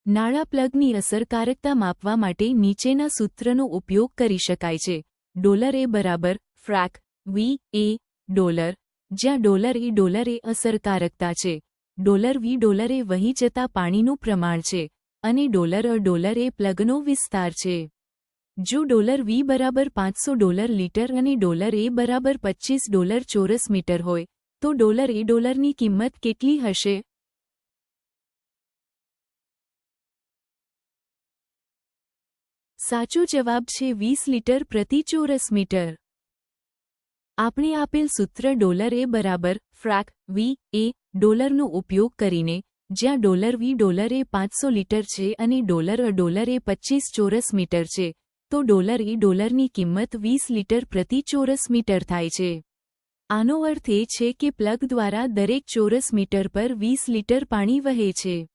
નાળા પ્લગની અસરકારકતા માપવા માટે નીચેના સૂત્રનો ઉપયોગ કરી શકાય છે. $A બરાબર ફ્રેક V A ડોલર, જ્યાં $A અસરકારકતા છે, $V એ વહી જતા પાણીનું પ્રમાણ છે, અને $A પ્લગનો વિસ્તાર છે. જો $V બરાબર $500 લીટર અને $A બરાબર $25 ચોરસ મીટર હોય, તો $A ની કિંમત કેટલી હશે? સાચો જવાબ છે 20 લીટર પ્રતિ ચોરસ મીટર. આપણે આપેલ સૂત્ર $A બરાબર ફ્રેક V A ડોલરનો ઉપયોગ કરીને, જ્યાં $V એ 500 લીટર છે અને $A 25 ચોરસ મીટર છે, તો $A ની કિંમત 20 લીટર પ્રતિ ચોરસ મીટર થાય છે. આનો અર્થ એ છે કે પ્લગ દ્વારા દરેક ચોરસ મીટર પર 20 લીટર પાણી વહે છે.